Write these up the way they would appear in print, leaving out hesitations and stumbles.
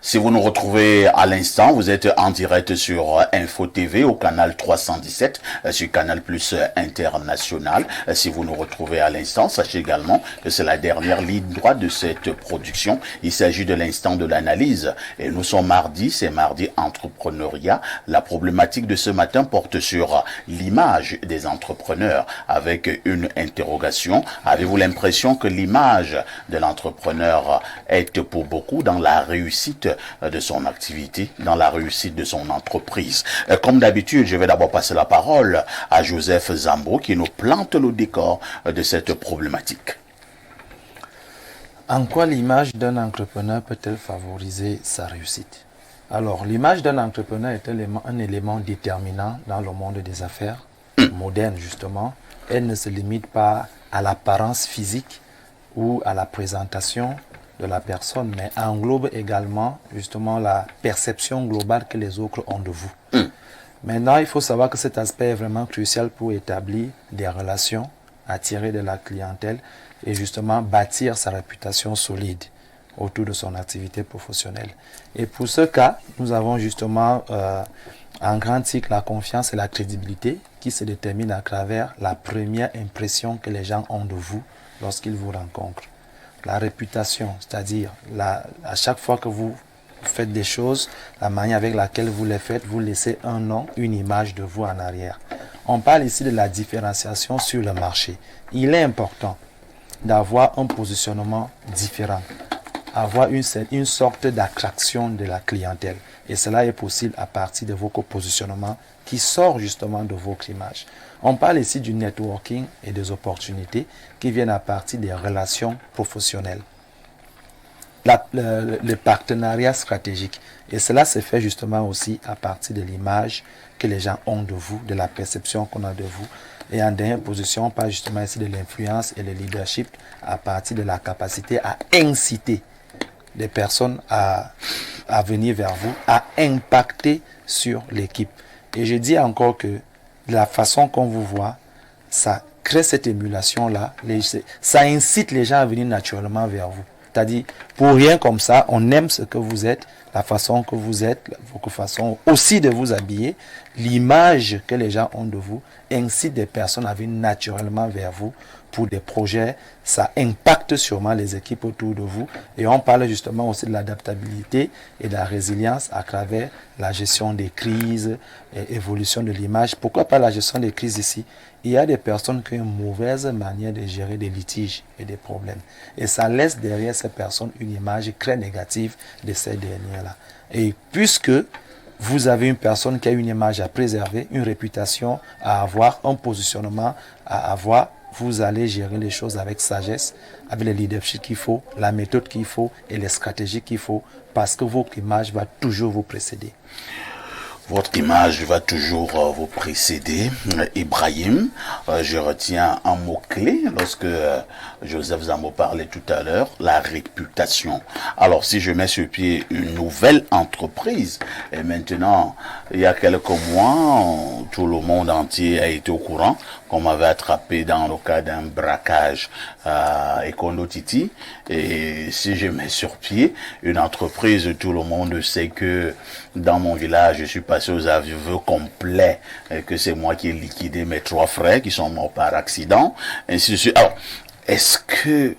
Si vous nous retrouvez à l'instant, vous êtes en direct sur Info TV au canal 317, sur Canal Plus International. Si vous nous retrouvez à l'instant, sachez également que c'est la dernière ligne droite de cette production. Il s'agit de l'instant de l'analyse. Et nous sommes mardi, c'est mardi entrepreneuriat. La problématique de ce matin porte sur l'image des entrepreneurs avec une interrogation. Avez-vous l'impression que l'image de l'entrepreneur est pour beaucoup dans la réussite de son activité, dans la réussite de son entreprise? Comme d'habitude, je vais d'abord passer la parole à Joseph Zambo qui nous plante le décor de cette problématique. En quoi l'image d'un entrepreneur peut-elle favoriser sa réussite? Alors, l'image d'un entrepreneur est un élément déterminant dans le monde des affaires moderne, justement. Elle ne se limite pas à l'apparence physique ou à la présentation de la personne, mais englobe également, justement, la perception globale que les autres ont de vous. Maintenant, il faut savoir que cet aspect est vraiment crucial pour établir des relations, attirer de la clientèle et justement bâtir sa réputation solide autour de son activité professionnelle. Et pour ce cas, nous avons justement en grand cycle la confiance et la crédibilité qui se déterminent à travers la première impression que les gens ont de vous lorsqu'ils vous rencontrent. La réputation, c'est-à-dire à chaque fois que vous faites des choses, la manière avec laquelle vous les faites, vous laissez un nom, une image de vous en arrière. On parle ici de la différenciation sur le marché. Il est important d'avoir un positionnement différent, avoir une sorte d'attraction de la clientèle. Et cela est possible à partir de votre positionnement qui sort justement de votre image. On parle ici du networking et des opportunités qui viennent à partir des relations professionnelles. Le partenariat stratégique. Et cela se fait justement aussi à partir de l'image que les gens ont de vous, de la perception qu'on a de vous. Et en dernière position, on parle justement ici de l'influence et le leadership à partir de la capacité à inciter des personnes à venir vers vous, à impacter sur l'équipe. Et je dis encore que la façon qu'on vous voit, ça crée cette émulation-là, ça incite les gens à venir naturellement vers vous. C'est-à-dire, pour rien comme ça, on aime ce que vous êtes, la façon que vous êtes, votre façon aussi de vous habiller, l'image que les gens ont de vous, incite des personnes à venir naturellement vers vous pour des projets. Ça impacte sûrement les équipes autour de vous. Et on parle justement aussi de l'adaptabilité et de la résilience à travers la gestion des crises et évolution de l'image. Pourquoi pas la gestion des crises ici? Il y a des personnes qui ont une mauvaise manière de gérer des litiges et des problèmes. Et ça laisse derrière ces personnes une image très négative de ces dernières-là. Et puisque vous avez une personne qui a une image à préserver, une réputation à avoir, un positionnement à avoir, vous allez gérer les choses avec sagesse, avec le leadership qu'il faut, la méthode qu'il faut et les stratégies qu'il faut, parce que votre image va toujours vous précéder. Votre image va toujours vous précéder. Ibrahim, je retiens un mot-clé lorsque Joseph Zambo parlait tout à l'heure, la réputation. Alors, si je mets sur pied une nouvelle entreprise, et maintenant, il y a quelques mois, tout le monde entier a été au courant qu'on m'avait attrapé dans le cas d'un braquage à Ekondo Titi. Et si je mets sur pied une entreprise, tout le monde sait que dans mon village, je suis passé aux aveux complets, que c'est moi qui ai liquidé mes 3 frères qui sont morts par accident, ainsi de suite. Alors, est-ce que,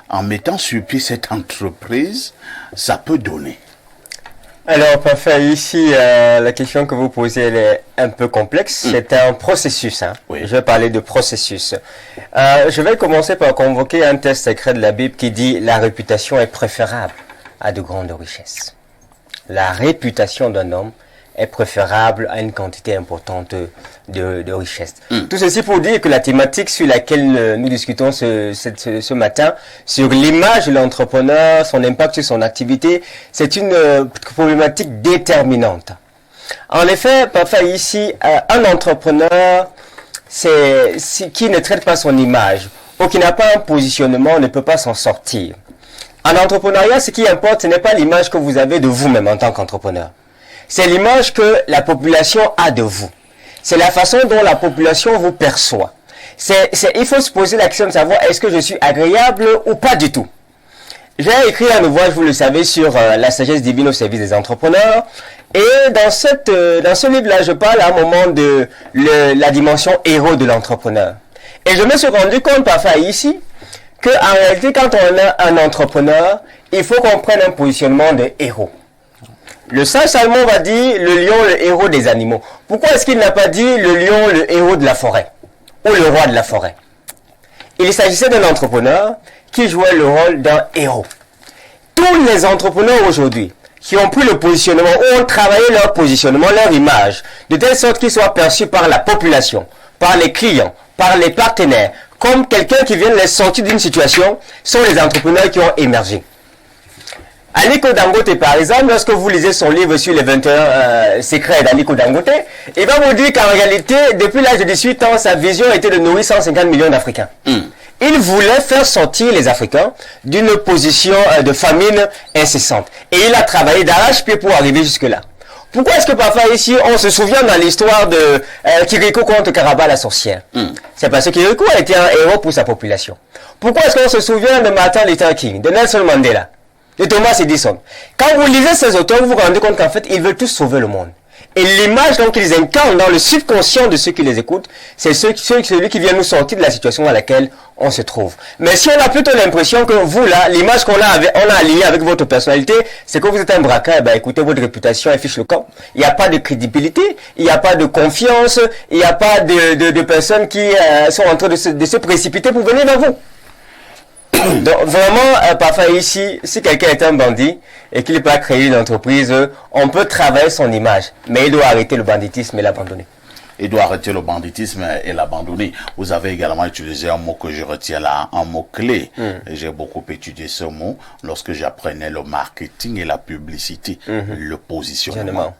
en mettant sur pied cette entreprise, ça peut donner? Alors, parfait. Ici, la question que vous posez, elle est un peu complexe. C'est un processus. Oui. Je vais parler de processus. Je vais commencer par convoquer un texte secret de la Bible qui dit « La réputation est préférable à de grandes richesses ». La réputation d'un homme est préférable à une quantité importante de richesses. Tout ceci pour dire que la thématique sur laquelle nous discutons ce matin, sur l'image de l'entrepreneur, son impact sur son activité, c'est une problématique déterminante. En effet, parfois ici, un entrepreneur qui ne traite pas son image ou qui n'a pas un positionnement ne peut pas s'en sortir. En entrepreneuriat, ce qui importe, ce n'est pas l'image que vous avez de vous-même en tant qu'entrepreneur. C'est l'image que la population a de vous. C'est la façon dont la population vous perçoit. Il faut se poser la question de savoir est-ce que je suis agréable ou pas du tout. J'ai écrit un ouvrage, vous le savez, sur la sagesse divine au service des entrepreneurs. Et dans ce livre-là, je parle à un moment de la dimension héros de l'entrepreneur. Et je me suis rendu compte parfois ici qu'en réalité, quand on a un entrepreneur, il faut qu'on prenne un positionnement de héros. Le sage Salomon va dire le lion, le héros des animaux. Pourquoi est-ce qu'il n'a pas dit le lion, le héros de la forêt ou le roi de la forêt? Il s'agissait d'un entrepreneur qui jouait le rôle d'un héros. Tous les entrepreneurs aujourd'hui qui ont pris le positionnement, ou ont travaillé leur positionnement, leur image, de telle sorte qu'ils soient perçus par la population, par les clients, par les partenaires, comme quelqu'un qui vient les sortir d'une situation, sont les entrepreneurs qui ont émergé. Aliko Dangote, par exemple, lorsque vous lisez son livre sur les 21 secrets d'Aliko Dangote, il va vous dire qu'en réalité, depuis l'âge de 18 ans, sa vision était de nourrir 150 millions d'Africains. Il voulait faire sortir les Africains d'une position de famine incessante. Et il a travaillé d'arrache-pied pour arriver jusque-là. Pourquoi est-ce que parfois ici, on se souvient dans l'histoire de Kirikou contre Karaba la sorcière? C'est parce que Kirikou a été un héros pour sa population. Pourquoi est-ce qu'on se souvient de Martin Luther King, de Nelson Mandela, de Thomas Edison? Quand vous lisez ces auteurs, vous vous rendez compte qu'en fait, ils veulent tous sauver le monde. Et l'image donc qu'ils incarnent dans le subconscient de ceux qui les écoutent, c'est celui qui vient nous sortir de la situation dans laquelle on se trouve. Mais si on a plutôt l'impression que vous là, l'image qu'on a alignée avec votre personnalité, c'est que vous êtes un braqueur, ben écoutez, votre réputation affiche le camp. Il n'y a pas de crédibilité, il n'y a pas de confiance, il n'y a pas de personnes qui sont en train de se précipiter pour venir vers vous. Donc vraiment, parfois ici, si quelqu'un est un bandit et qu'il peut créer une entreprise, on peut travailler son image, mais il doit arrêter le banditisme et l'abandonner. Il doit arrêter le banditisme et l'abandonner. Vous avez également utilisé un mot que je retiens là, un mot clé. J'ai beaucoup étudié ce mot lorsque j'apprenais le marketing et la publicité, le positionnement.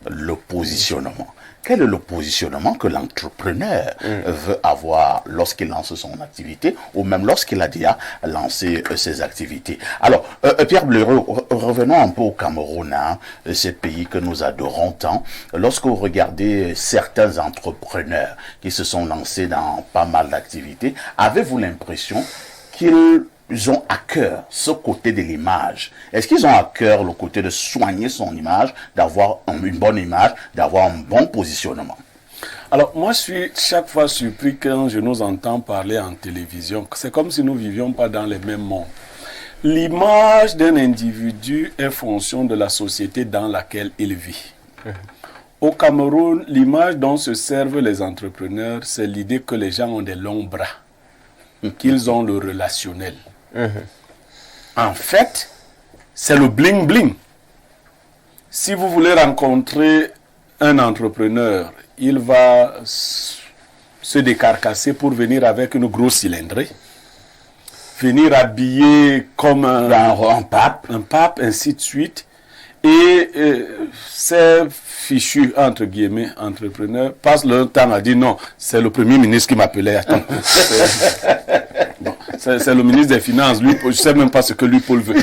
Le positionnement. Quel est le positionnement que l'entrepreneur veut avoir lorsqu'il lance son activité ou même lorsqu'il a déjà lancé ses activités? Alors, Pierre Blaireau, revenons un peu au Cameroun, hein, ce pays que nous adorons tant. Lorsque vous regardez certains entrepreneurs qui se sont lancés dans pas mal d'activités, avez-vous l'impression qu'ils ont à cœur ce côté de l'image? Est-ce qu'ils ont à cœur le côté de soigner son image, d'avoir une bonne image, d'avoir un bon positionnement? Alors, moi, je suis chaque fois surpris quand je nous entends parler en télévision. C'est comme si nous ne vivions pas dans les mêmes mondes. L'image d'un individu est fonction de la société dans laquelle il vit. Au Cameroun, l'image dont se servent les entrepreneurs, c'est l'idée que les gens ont des longs bras, qu'ils ont le relationnel. En fait, c'est le bling-bling. Si vous voulez rencontrer un entrepreneur, il va se décarcasser pour venir avec une grosse cylindrée, venir habillé comme un pape, ainsi de suite. Et ces fichus, entre guillemets, entrepreneurs, passent leur temps à dire non, c'est le Premier ministre qui m'appelait. Attends. Bon, c'est le ministre des Finances. Lui, je ne sais même pas ce que lui, Paul veut.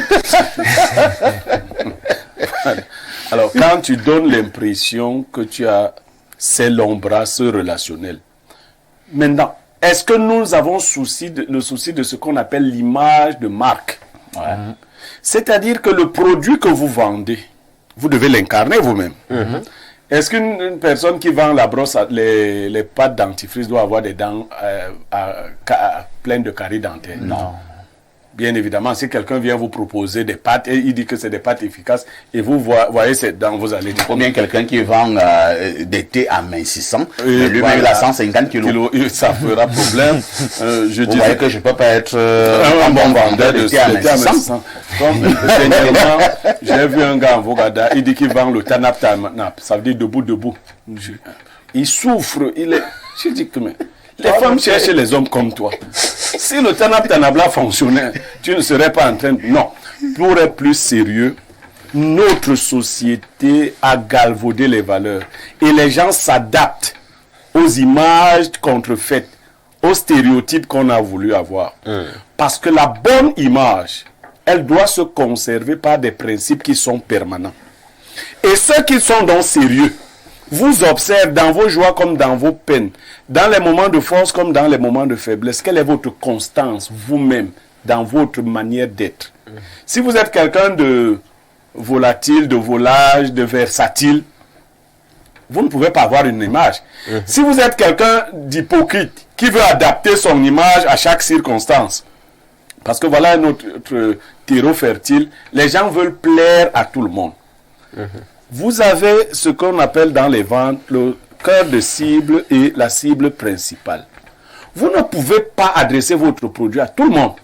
Alors, quand tu donnes l'impression que tu as ces longs bras, ce relationnel, maintenant, est-ce que nous avons le souci de ce qu'on appelle l'image de marque? C'est-à-dire que le produit que vous vendez, vous devez l'incarner vous-même. Est-ce qu'une personne qui vend la brosse, les pâtes dentifrice doit avoir des dents pleines de caries dentaires? Non. Bien évidemment, si quelqu'un vient vous proposer des pâtes et il dit que c'est des pâtes efficaces et vous voyez ces dents, vous allez dire... Ou bien quelqu'un qui vend des thés amincissants, lui-même il a 150 kilos. Ça fera problème. Vous voyez que je ne peux pas être un bon vendeur de thé amincissant. Comme dernièrement, j'ai vu un gars en Vogada, il dit qu'il vend le Tanap Tanap. Ça veut dire debout. Il souffre, il est... Je dis que mais... Les femmes cherchent les hommes comme toi. Si le Tanap Tanabla fonctionnait, tu ne serais pas en train de... Non. Pour être plus sérieux, notre société a galvaudé les valeurs. Et les gens s'adaptent aux images contrefaites, aux stéréotypes qu'on a voulu avoir. Parce que la bonne image, elle doit se conserver par des principes qui sont permanents. Et ceux qui sont donc sérieux, vous observez dans vos joies comme dans vos peines, dans les moments de force comme dans les moments de faiblesse, quelle est votre constance vous-même dans votre manière d'être. Si vous êtes quelqu'un de volatile, de volage, de versatile, vous ne pouvez pas avoir une image. Si vous êtes quelqu'un d'hypocrite, qui veut adapter son image à chaque circonstance, parce que voilà notre terreau fertile, les gens veulent plaire à tout le monde. Vous avez ce qu'on appelle dans les ventes le cœur de cible et la cible principale. Vous ne pouvez pas adresser votre produit à tout le monde.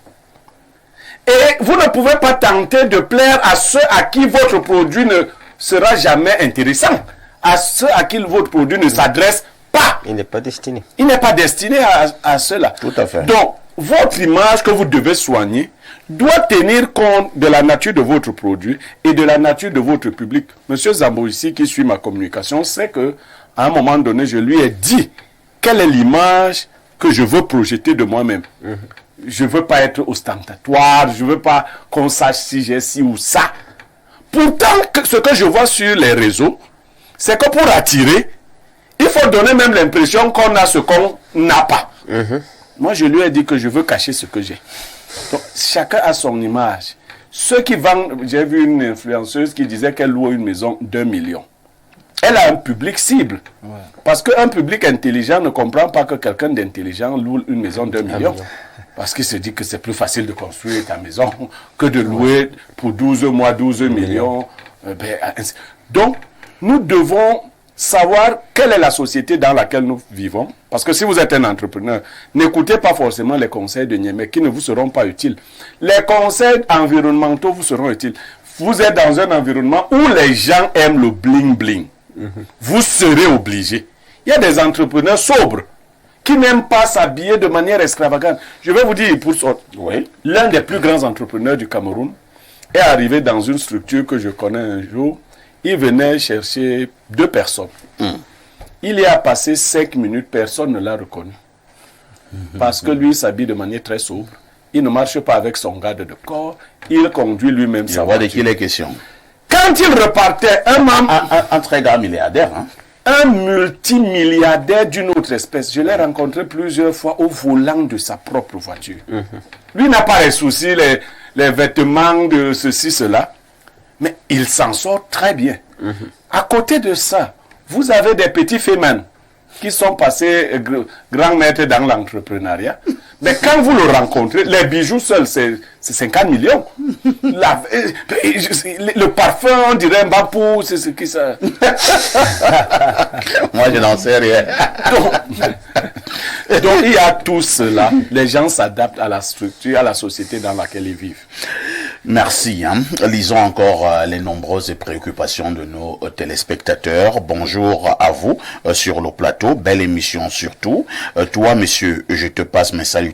Et vous ne pouvez pas tenter de plaire à ceux à qui votre produit ne sera jamais intéressant, à ceux à qui votre produit ne s'adresse pas. Il n'est pas destiné. Il n'est pas destiné à ceux-là. Tout à fait. Donc, votre image que vous devez soigner doit tenir compte de la nature de votre produit et de la nature de votre public. Monsieur Zambo ici, qui suit ma communication, sait que à un moment donné, je lui ai dit quelle est l'image que je veux projeter de moi-même. Je ne veux pas être ostentatoire, je ne veux pas qu'on sache si j'ai ci ou ça. Pourtant, ce que je vois sur les réseaux, c'est que pour attirer, il faut donner même l'impression qu'on a ce qu'on n'a pas. Moi, je lui ai dit que je veux cacher ce que j'ai. Donc, chacun a son image. Ceux qui vendent, j'ai vu une influenceuse qui disait qu'elle louait une maison d'1 million. Elle a un public cible. Ouais. Parce qu'un public intelligent ne comprend pas que quelqu'un d'intelligent loue une maison d'1 million. Parce qu'il se dit que c'est plus facile de construire ta maison que de louer pour 12 mois, 12 millions. Donc, nous devons savoir quelle est la société dans laquelle nous vivons. Parce que si vous êtes un entrepreneur, n'écoutez pas forcément les conseils de Niamey qui ne vous seront pas utiles. Les conseils environnementaux vous seront utiles. Vous êtes dans un environnement où les gens aiment le bling-bling. Vous serez obligé. Il y a des entrepreneurs sobres qui n'aiment pas s'habiller de manière extravagante. Je vais vous dire, l'un des plus grands entrepreneurs du Cameroun est arrivé dans une structure que je connais un jour. Il venait chercher 2 personnes. Il y a passé 5 minutes, personne ne l'a reconnu. Parce que lui s'habille de manière très sobre. Il ne marche pas avec son garde de corps. Il conduit lui-même sa voiture. De qui les questions? Quand il repartait, un très grand milliardaire, hein? Un multimilliardaire d'une autre espèce. Je l'ai rencontré plusieurs fois au volant de sa propre voiture. Lui n'a pas les soucis, les vêtements de ceci, cela. Mais il s'en sort très bien. À côté de ça, vous avez des petits fémins qui sont passés grands maîtres dans l'entrepreneuriat. Mais quand vous le rencontrez, les bijoux seuls, c'est 50 millions. Le parfum, on dirait un bapou, c'est ce qui ça. Moi, je n'en sais rien. Donc, il y a tout cela. Les gens s'adaptent à la structure, à la société dans laquelle ils vivent. Merci. Lisons encore les nombreuses préoccupations de nos téléspectateurs. Bonjour à vous sur le plateau. Belle émission surtout. Toi, monsieur, je te passe mes salutations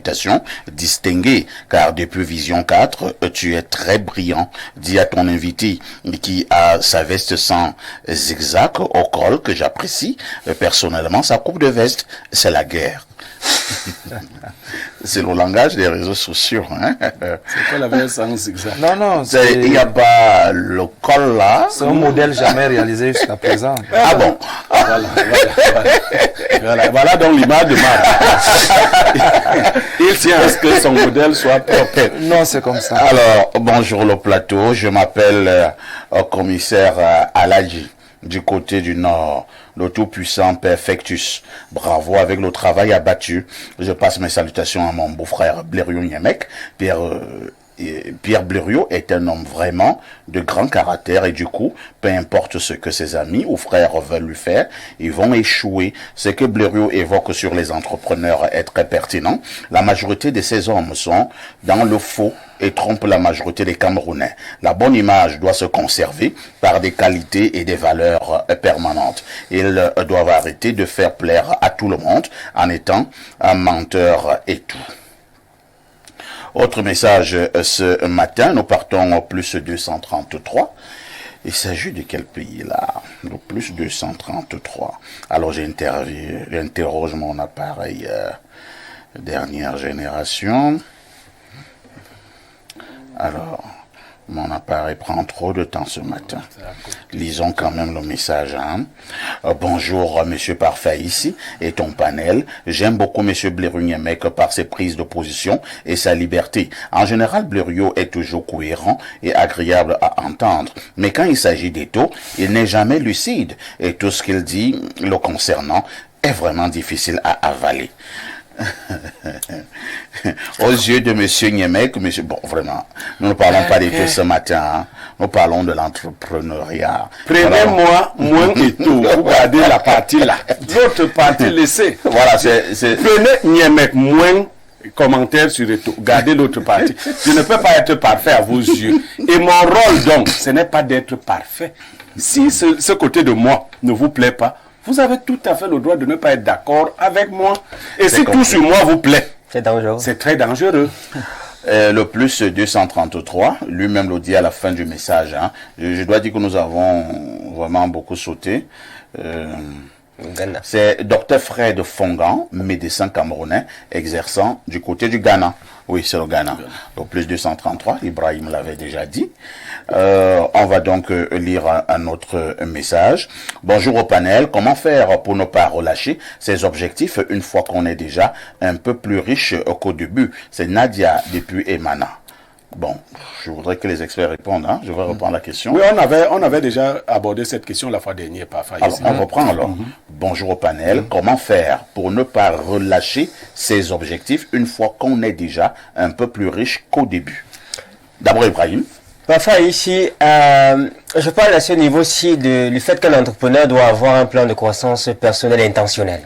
distinguées, car depuis Vision 4, tu es très brillant. Dis à ton invité qui a sa veste sans zigzag au col, que j'apprécie personnellement. Sa coupe de veste, c'est la guerre. C'est le langage des réseaux sociaux. Hein? C'est quoi la veste sans zigzag? Non, il n'y a pas le col là. C'est un modèle jamais réalisé jusqu'à présent. Ah bon? Voilà donc l'image de Marc. Il tient à ce que son modèle soit propre. Non, c'est comme ça. Alors, bonjour le plateau. Je m'appelle commissaire Aladji, du côté du Nord, le tout-puissant Perfectus. Bravo avec le travail abattu. Je passe mes salutations à mon beau-frère Blériot Niamek. Pierre Blériot est un homme vraiment de grand caractère et du coup, peu importe ce que ses amis ou frères veulent lui faire, ils vont échouer. Ce que Blériot évoque sur les entrepreneurs est très pertinent. La majorité de ces hommes sont dans le faux et trompent la majorité des Camerounais. La bonne image doit se conserver par des qualités et des valeurs permanentes. Ils doivent arrêter de faire plaire à tout le monde en étant un menteur et tout. Autre message ce matin, nous partons au plus 233. Il s'agit de quel pays là? Le plus 233. Alors j'interroge mon appareil dernière génération. Alors, Mon appareil prend trop de temps ce matin. Lisons quand même le message. Hein. Bonjour, Monsieur Parfait ici et ton panel. J'aime beaucoup Monsieur Blériot-Niemek par ses prises de position et sa liberté. En général, Blériot est toujours cohérent et agréable à entendre. Mais quand il s'agit des taux, il n'est jamais lucide. Et tout ce qu'il dit le concernant est vraiment difficile à avaler. Aux yeux de Monsieur Niemek, bon, vraiment, nous ne parlons pas des taux ce matin, hein. Nous parlons de l'entrepreneuriat. Prenez-moi moins et tout, vous gardez la partie là. L'autre partie laissez. Voilà, Prenez Niemek moins commentaire sur les taux, gardez l'autre partie. Je ne peux pas être parfait à vos yeux. Et mon rôle donc, ce n'est pas d'être parfait. Si ce côté de moi ne vous plaît pas, vous avez tout à fait le droit de ne pas être d'accord avec moi. Et si tout sur moi vous plaît, c'est dangereux. C'est très dangereux. Le plus 233, lui-même le dit à la fin du message. Hein. Je dois dire que nous avons vraiment beaucoup sauté. C'est Dr Fred Fongan, médecin camerounais, exerçant du côté du Ghana. Oui, c'est le Ghana. Le plus 233, Ibrahim l'avait déjà dit. On va donc lire un autre message. Bonjour au panel. Comment faire pour ne pas relâcher ses objectifs une fois qu'on est déjà un peu plus riche qu'au début? C'est Nadia depuis Emana. Bon, je voudrais que les experts répondent. Hein. Je vais reprendre la question. Oui, on avait déjà abordé cette question la fois dernière. Alors, on reprend alors. Bonjour au panel. Comment faire pour ne pas relâcher ses objectifs une fois qu'on est déjà un peu plus riche qu'au début? D'abord, Ibrahim. Parfois ici, je parle à ce niveau-ci du fait que l'entrepreneur doit avoir un plan de croissance personnelle et intentionnelle.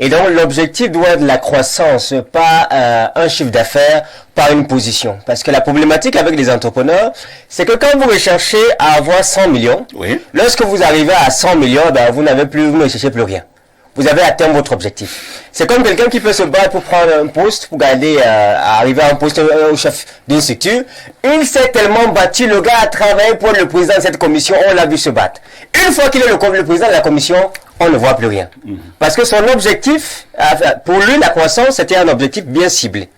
Et donc l'objectif doit être la croissance, pas un chiffre d'affaires, pas une position. Parce que la problématique avec les entrepreneurs, c'est que quand vous recherchez à avoir 100 millions, oui. Lorsque vous arrivez à 100 millions, ben, vous ne cherchez plus rien. Vous avez atteint votre objectif. C'est comme quelqu'un qui peut se battre pour prendre un poste, pour arriver à un poste au chef d'une structure. Il s'est tellement battu, le gars a travaillé pour être le président de cette commission, on l'a vu se battre. Une fois qu'il est le président de la commission, on ne voit plus rien. Parce que son objectif, pour lui, la croissance, c'était un objectif bien ciblé.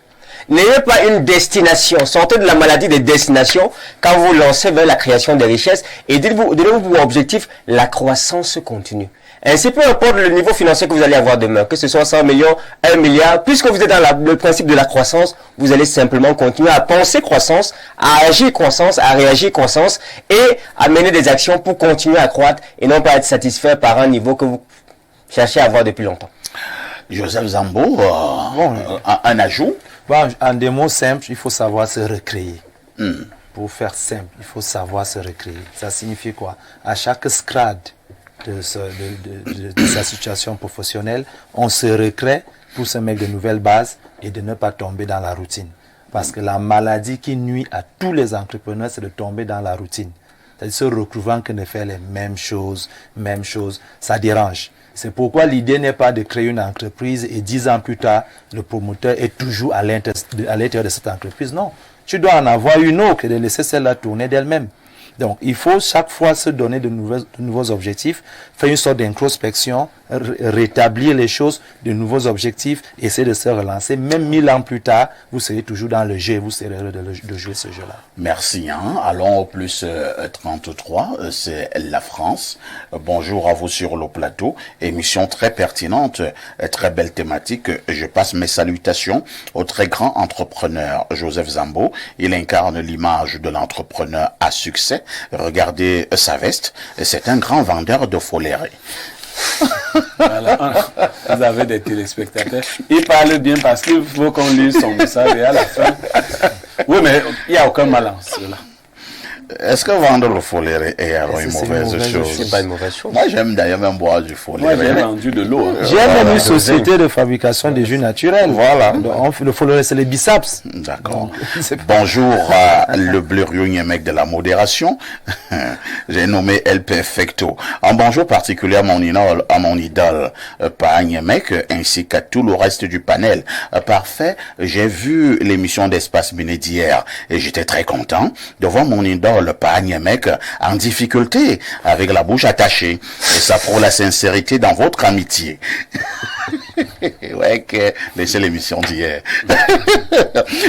N'ayez pas une destination, sortez de la maladie des destinations quand vous lancez vers la création des richesses et donnez-vous pour objectif la croissance continue. Ainsi, peu importe le niveau financier que vous allez avoir demain, que ce soit 100 millions, 1 milliard, puisque vous êtes dans le principe de la croissance, vous allez simplement continuer à penser croissance, à agir croissance, à réagir croissance et à mener des actions pour continuer à croître et non pas être satisfait par un niveau que vous cherchez à avoir depuis longtemps. Joseph Zambo, un ajout? Bon, en des mots simples, il faut savoir se recréer. Pour faire simple, il faut savoir se recréer. Ça signifie quoi? À chaque scrade de sa situation professionnelle, on se recrée pour se mettre de nouvelles bases et de ne pas tomber dans la routine. Parce que la maladie qui nuit à tous les entrepreneurs, c'est de tomber dans la routine. C'est-à-dire se retrouvant que de faire les mêmes choses, ça dérange. C'est pourquoi l'idée n'est pas de créer une entreprise et 10 ans plus tard, le promoteur est toujours à l'intérieur de cette entreprise. Non, tu dois en avoir une autre et de laisser celle-là tourner d'elle-même. Donc, il faut chaque fois se donner de nouveaux objectifs, faire une sorte d'introspection, rétablir les choses, de nouveaux objectifs, essayer de se relancer. Même 1000 ans plus tard, vous serez toujours dans le jeu, vous serez heureux de jouer ce jeu-là. Merci. Allons au plus 33, c'est la France. Bonjour à vous sur le plateau. Émission très pertinente, très belle thématique. Je passe mes salutations au très grand entrepreneur Joseph Zambo. Il incarne l'image de l'entrepreneur à succès. Regardez sa veste, c'est un grand vendeur de folérés. Voilà. Vous avez des téléspectateurs. Il parle bien parce qu'il faut qu'on lise son message et à la fin. Oui, mais il n'y a aucun mal en cela. Est-ce que vendre le foléré est une mauvaise chose? C'est pas une mauvaise chose. Moi, j'aime d'ailleurs même boire du foléré. Moi, j'ai vendu de l'eau. J'ai même une société de fabrication de jus naturels. Voilà. Le foléré, c'est les biceps. D'accord. Bonjour le Blériot-Niemek de la modération. J'ai nommé El Perfecto. Un bonjour particulier à mon idole, Pa Niemek, ainsi qu'à tout le reste du panel. Parfait. J'ai vu l'émission d'Espace Mini d'hier et j'étais très content de voir mon idole le Pa Niemek en difficulté avec la bouche attachée et ça prouve la sincérité dans votre amitié. Ouais, que laissez l'émission d'hier.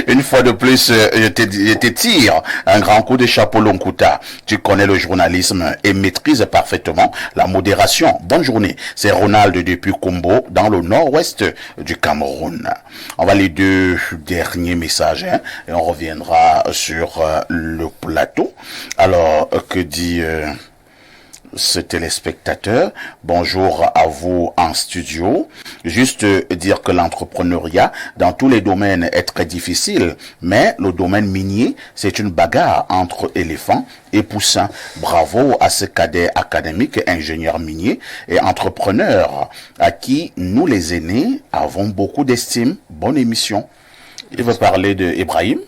Une fois de plus, je te tire un grand coup de chapeau Lonkuta. Tu connais le journalisme et maîtrises parfaitement la modération. Bonne journée. C'est Ronald depuis Kombo, dans le nord-ouest du Cameroun. On va les deux derniers messages, hein, et on reviendra sur le plateau. Alors, que dit ce téléspectateur? Bonjour à vous en studio. Juste dire que l'entrepreneuriat dans tous les domaines est très difficile, mais le domaine minier, c'est une bagarre entre éléphants et poussins. Bravo à ce cadet académique, ingénieur minier et entrepreneur à qui nous les aînés avons beaucoup d'estime. Bonne émission. Il veut parler de Ibrahim.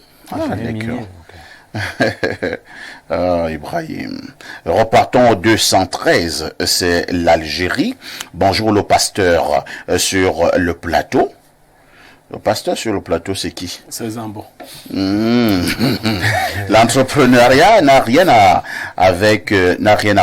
Ibrahim. Repartons au 213, c'est l'Algérie. Bonjour le pasteur sur le plateau. Le pasteur sur le plateau, c'est qui? C'est Zambo. L'entrepreneuriat n'a rien à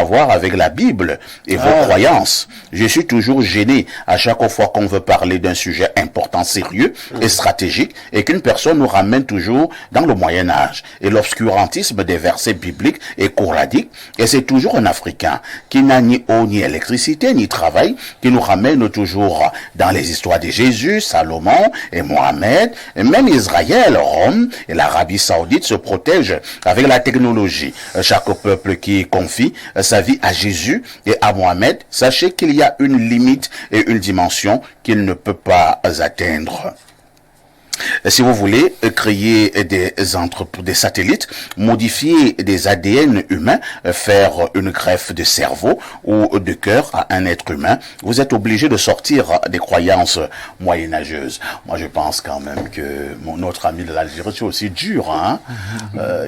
voir avec la Bible et vos croyances. Je suis toujours gêné à chaque fois qu'on veut parler d'un sujet important, sérieux et stratégique, et qu'une personne nous ramène toujours dans le Moyen-Âge et l'obscurantisme des versets bibliques et coraniques. Et c'est toujours un Africain qui n'a ni eau, ni électricité, ni travail, qui nous ramène toujours dans les histoires de Jésus, Salomon et Mohamed. Et même Israël, Rome et l'Arabie Saoudite se protègent avec la technologie. Chaque peuple qui confie sa vie à Jésus et à Mohamed, sachez qu'il y a une limite et une dimension qu'il ne peut pas atteindre. Si vous voulez créer des satellites, modifier des ADN humains, faire une greffe de cerveau ou de cœur à un être humain, vous êtes obligé de sortir des croyances moyenâgeuses. Moi, je pense quand même que notre ami de l'Algérie, c'est aussi dur, hein.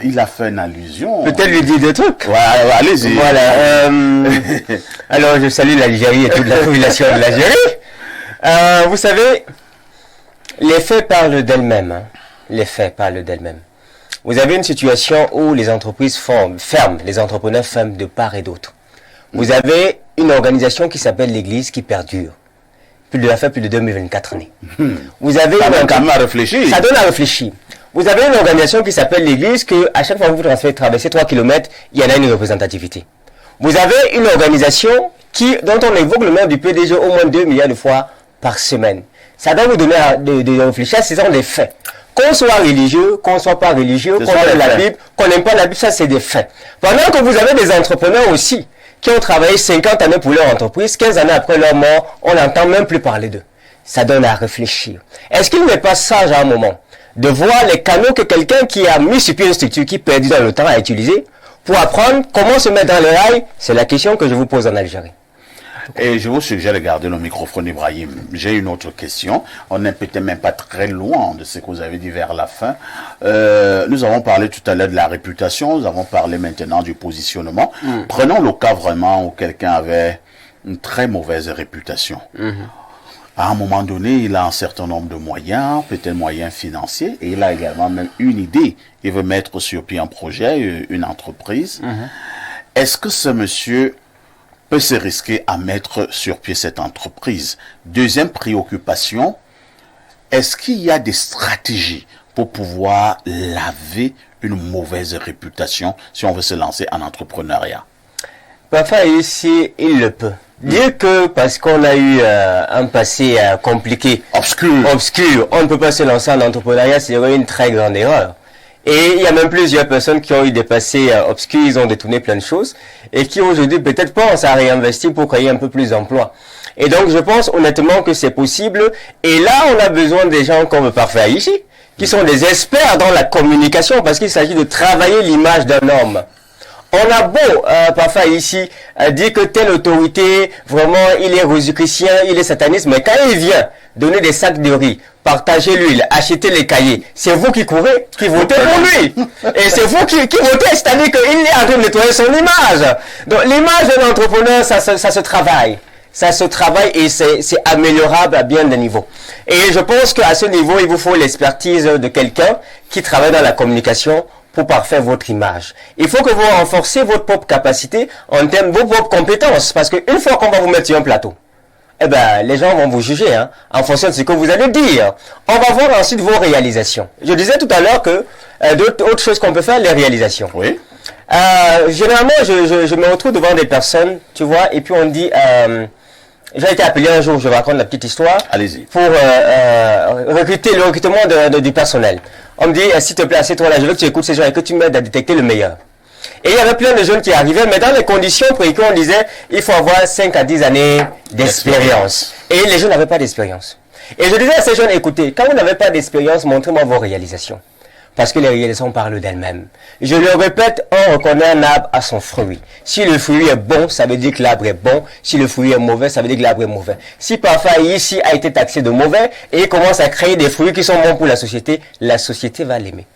Il a fait une allusion. Peut-être lui dire des trucs. Ouais, allez-y. Voilà. Alors, je salue l'Algérie et toute la population de l'Algérie. Vous savez, les faits parlent d'elles-mêmes. Hein. Les faits parlent d'elles-mêmes. Vous avez une situation où les entreprises ferment, les entrepreneurs ferment de part et d'autre. Vous avez une organisation qui s'appelle l'Église qui perdure. Plus de 2024 années. Vous avez ça donne quand même à réfléchir. Ça donne à réfléchir. Vous avez une organisation qui s'appelle l'Église que à chaque fois que vous traversez 3 km, il y en a une représentativité. Vous avez une organisation dont on évoque le nom du PDG au moins 2 milliards de fois par semaine. Ça doit vous donner de réfléchir, ce sont des faits. Qu'on soit religieux, qu'on soit pas religieux, qu'on aime la Bible, qu'on n'aime pas la Bible, ça c'est des faits. Pendant que vous avez des entrepreneurs aussi, qui ont travaillé 50 années pour leur entreprise, 15 années après leur mort, on n'entend même plus parler d'eux. Ça donne à réfléchir. Est-ce qu'il n'est pas sage à un moment de voir les canaux que quelqu'un qui a mis sur pied une structure qui perdit dans le temps à utiliser pour apprendre comment se mettre dans les rails? C'est la question que je vous pose en Algérie. Et je vous suggère de garder le microphone, Ibrahim. J'ai une autre question. On n'est peut-être même pas très loin de ce que vous avez dit vers la fin. Nous avons parlé tout à l'heure de la réputation. Nous avons parlé maintenant du positionnement. Prenons le cas vraiment où quelqu'un avait une très mauvaise réputation. À un moment donné, il a un certain nombre de moyens, peut-être moyens financiers, et il a également même une idée. Il veut mettre sur pied un projet, une entreprise. Est-ce que ce monsieur peut se risquer à mettre sur pied cette entreprise? Deuxième préoccupation, est-ce qu'il y a des stratégies pour pouvoir laver une mauvaise réputation si on veut se lancer en entrepreneuriat? Parfois ici, il le peut. Dire que parce qu'on a eu un passé compliqué, obscur, on ne peut pas se lancer en entrepreneuriat, c'est une très grande erreur. Et il y a même plusieurs personnes qui ont eu des passés obscurs, ils ont détourné plein de choses, et qui aujourd'hui peut-être pensent à réinvestir pour créer un peu plus d'emplois. Et donc je pense honnêtement que c'est possible, et là on a besoin des gens comme Parfait ici, qui sont des experts dans la communication, parce qu'il s'agit de travailler l'image d'un homme. On a beau, parfois ici, dire que telle autorité, vraiment, il est rosicrucien, il est sataniste, mais quand il vient donner des sacs de riz, partager l'huile, acheter les cahiers, c'est vous qui courez, qui votez pour lui. Et c'est vous qui votez, c'est-à-dire qu'il est en train de nettoyer son image. Donc l'image d'un entrepreneur, ça se travaille. Ça se travaille et c'est améliorable à bien des niveaux. Et je pense qu'à ce niveau, il vous faut l'expertise de quelqu'un qui travaille dans la communication pour parfaire votre image. Il faut que vous renforcez votre propre capacité en termes de vos propres compétences. Parce qu'une fois qu'on va vous mettre sur un plateau, eh ben, les gens vont vous juger hein, en fonction de ce que vous allez dire. On va voir ensuite vos réalisations. Je disais tout à l'heure que d'autres choses qu'on peut faire, les réalisations. Oui. Généralement, je me retrouve devant des personnes, tu vois, et puis on dit... j'ai été appelé un jour, je vous raconte la petite histoire. Allez-y. Pour recruter le recrutement du personnel. On me dit, s'il te plaît, assieds-toi là, je veux que tu écoutes ces gens et que tu m'aides à détecter le meilleur. Et il y avait plein de jeunes qui arrivaient, mais dans les conditions précaires, on disait, il faut avoir 5 à 10 années d'expérience. Et les jeunes n'avaient pas d'expérience. Et je disais à ces jeunes, écoutez, quand vous n'avez pas d'expérience, montrez-moi vos réalisations. Parce que les réalisations parlent d'elles-mêmes. Je le répète, on reconnaît un arbre à son fruit. Si le fruit est bon, ça veut dire que l'arbre est bon. Si le fruit est mauvais, ça veut dire que l'arbre est mauvais. Si parfois ici a été taxé de mauvais et il commence à créer des fruits qui sont bons pour la société va l'aimer.